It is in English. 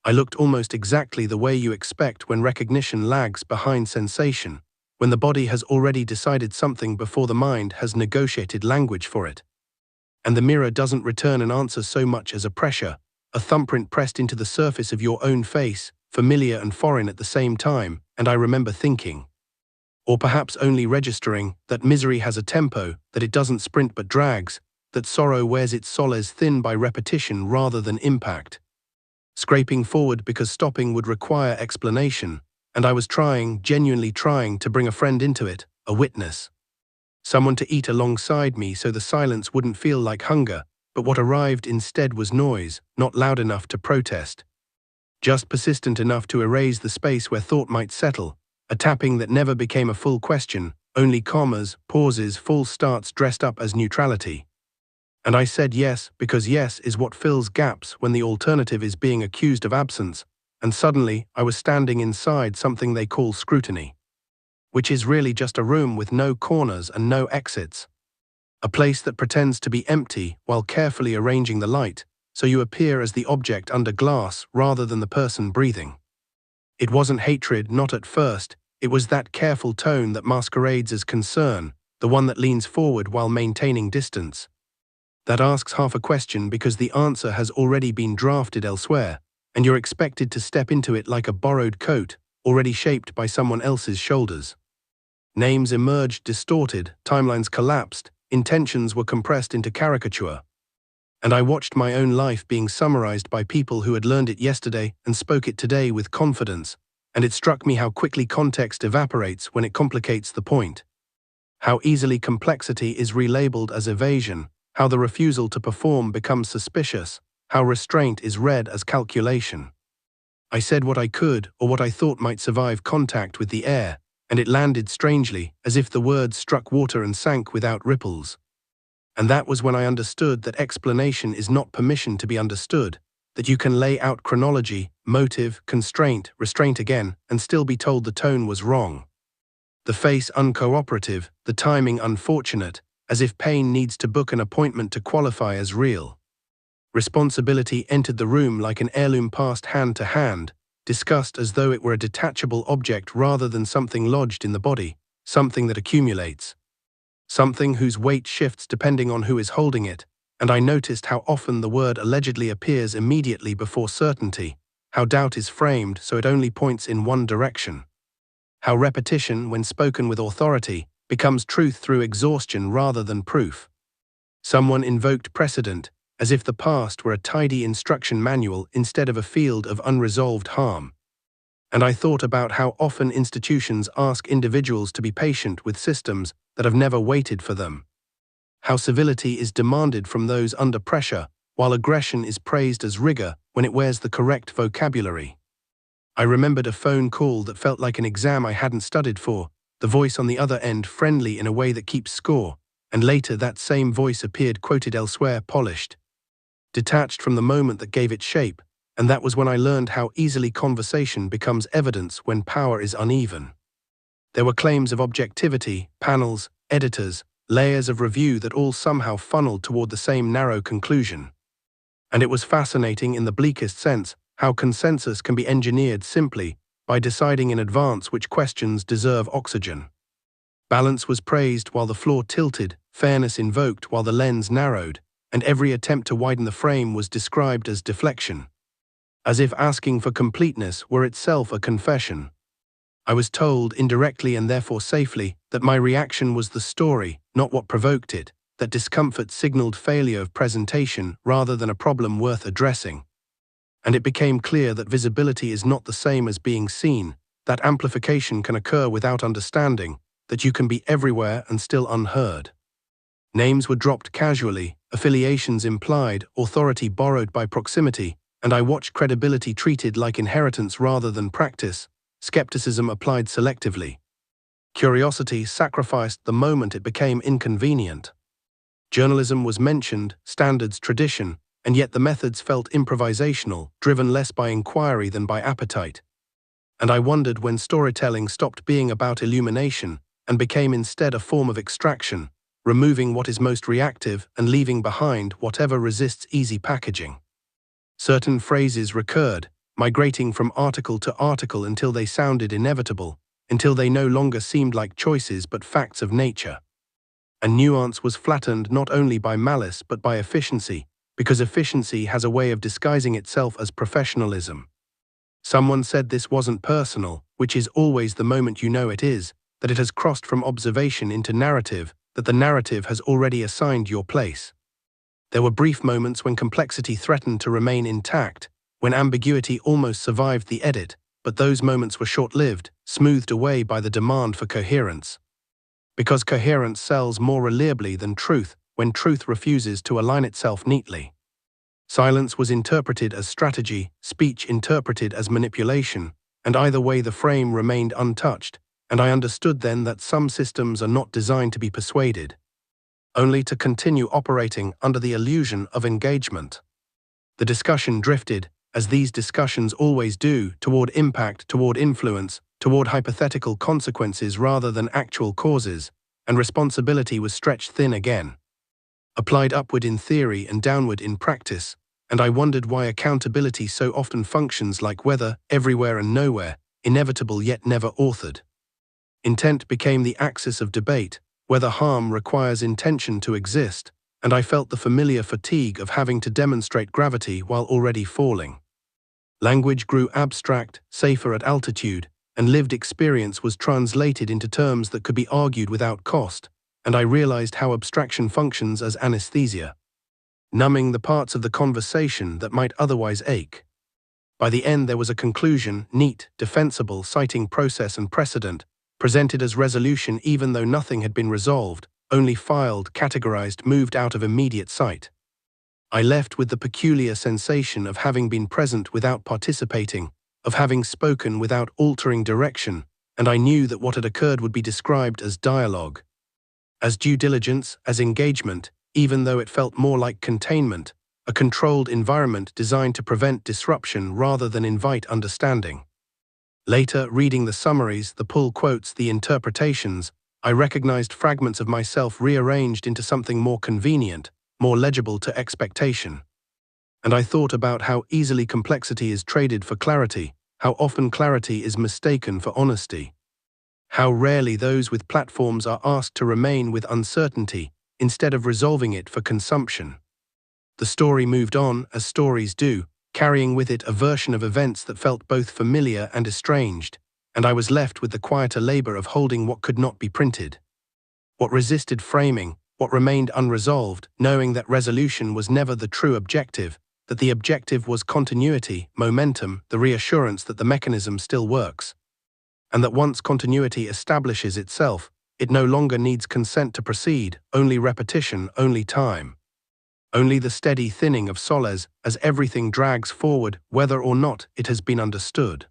I looked almost exactly the way you expect when recognition lags behind sensation, when the body has already decided something before the mind has negotiated language for it. And the mirror doesn't return an answer so much as a pressure, a thumbprint pressed into the surface of your own face, familiar and foreign at the same time, and I remember thinking, or perhaps only registering, that misery has a tempo, that it doesn't sprint but drags, that sorrow wears its solace thin by repetition rather than impact. Scraping forward because stopping would require explanation, and I was trying, genuinely trying, to bring a friend into it, a witness. Someone to eat alongside me so the silence wouldn't feel like hunger, but what arrived instead was noise, not loud enough to protest. Just persistent enough to erase the space where thought might settle, a tapping that never became a full question, only commas, pauses, false starts dressed up as neutrality. And I said yes, because yes is what fills gaps when the alternative is being accused of absence, and suddenly I was standing inside something they call scrutiny, which is really just a room with no corners and no exits. A place that pretends to be empty while carefully arranging the light, so you appear as the object under glass rather than the person breathing. It wasn't hatred, not at first, it was that careful tone that masquerades as concern, the one that leans forward while maintaining distance. That asks half a question because the answer has already been drafted elsewhere, and you're expected to step into it like a borrowed coat, already shaped by someone else's shoulders. Names emerged distorted, timelines collapsed, intentions were compressed into caricature. And I watched my own life being summarized by people who had learned it yesterday and spoke it today with confidence, and it struck me how quickly context evaporates when it complicates the point. How easily complexity is relabeled as evasion, how the refusal to perform becomes suspicious, how restraint is read as calculation. I said what I could, or what I thought might survive contact with the air, and it landed strangely, as if the words struck water and sank without ripples. And that was when I understood that explanation is not permission to be understood, that you can lay out chronology, motive, constraint, restraint again, and still be told the tone was wrong. The face uncooperative, the timing unfortunate, as if pain needs to book an appointment to qualify as real. Responsibility entered the room like an heirloom passed hand to hand, discussed as though it were a detachable object rather than something lodged in the body, something that accumulates. Something whose weight shifts depending on who is holding it, and I noticed how often the word allegedly appears immediately before certainty, how doubt is framed so it only points in one direction. How repetition, when spoken with authority, becomes truth through exhaustion rather than proof. Someone invoked precedent, as if the past were a tidy instruction manual instead of a field of unresolved harm. And I thought about how often institutions ask individuals to be patient with systems that have never waited for them. How civility is demanded from those under pressure, while aggression is praised as rigor when it wears the correct vocabulary. I remembered a phone call that felt like an exam I hadn't studied for, the voice on the other end friendly in a way that keeps score, and later that same voice appeared quoted elsewhere polished, detached from the moment that gave it shape, and that was when I learned how easily conversation becomes evidence when power is uneven. There were claims of objectivity, panels, editors, layers of review that all somehow funneled toward the same narrow conclusion. And it was fascinating in the bleakest sense how consensus can be engineered simply by deciding in advance which questions deserve oxygen. Balance was praised while the floor tilted, fairness invoked while the lens narrowed, and every attempt to widen the frame was described as deflection. As if asking for completeness were itself a confession. I was told, indirectly and therefore safely, that my reaction was the story, not what provoked it, that discomfort signaled failure of presentation rather than a problem worth addressing. And it became clear that visibility is not the same as being seen, that amplification can occur without understanding, that you can be everywhere and still unheard. Names were dropped casually, affiliations implied, authority borrowed by proximity, and I watched credibility treated like inheritance rather than practice, skepticism applied selectively. Curiosity sacrificed the moment it became inconvenient. Journalism was mentioned, standards tradition, and yet the methods felt improvisational, driven less by inquiry than by appetite. And I wondered when storytelling stopped being about illumination and became instead a form of extraction, removing what is most reactive and leaving behind whatever resists easy packaging. Certain phrases recurred, migrating from article to article until they sounded inevitable, until they no longer seemed like choices but facts of nature. And nuance was flattened not only by malice but by efficiency, because efficiency has a way of disguising itself as professionalism. Someone said this wasn't personal, which is always the moment you know it is, that it has crossed from observation into narrative, that the narrative has already assigned your place. There were brief moments when complexity threatened to remain intact, when ambiguity almost survived the edit, but those moments were short-lived, smoothed away by the demand for coherence. Because coherence sells more reliably than truth when truth refuses to align itself neatly. Silence was interpreted as strategy, speech interpreted as manipulation, and either way the frame remained untouched, and I understood then that some systems are not designed to be persuaded, only to continue operating under the illusion of engagement. The discussion drifted, as these discussions always do, toward impact, toward influence, toward hypothetical consequences rather than actual causes, and responsibility was stretched thin again. Applied upward in theory and downward in practice, and I wondered why accountability so often functions like weather, everywhere and nowhere, inevitable yet never authored. Intent became the axis of debate, whether harm requires intention to exist, and I felt the familiar fatigue of having to demonstrate gravity while already falling. Language grew abstract, safer at altitude, and lived experience was translated into terms that could be argued without cost, and I realized how abstraction functions as anesthesia, numbing the parts of the conversation that might otherwise ache. By the end there was a conclusion, neat, defensible, citing process and precedent, presented as resolution even though nothing had been resolved, only filed, categorized, moved out of immediate sight. I left with the peculiar sensation of having been present without participating, of having spoken without altering direction, and I knew that what had occurred would be described as dialogue, as due diligence, as engagement, even though it felt more like containment, a controlled environment designed to prevent disruption rather than invite understanding. Later, reading the summaries, the pull quotes, the interpretations, I recognized fragments of myself rearranged into something more convenient, more legible to expectation. And I thought about how easily complexity is traded for clarity, how often clarity is mistaken for honesty. How rarely those with platforms are asked to remain with uncertainty, instead of resolving it for consumption. The story moved on, as stories do, carrying with it a version of events that felt both familiar and estranged, and I was left with the quieter labor of holding what could not be printed. What resisted framing, what remained unresolved, knowing that resolution was never the true objective, that the objective was continuity, momentum, the reassurance that the mechanism still works, and that once continuity establishes itself, it no longer needs consent to proceed, only repetition, only time. Only the steady thinning of solace as everything drags forward, whether or not it has been understood.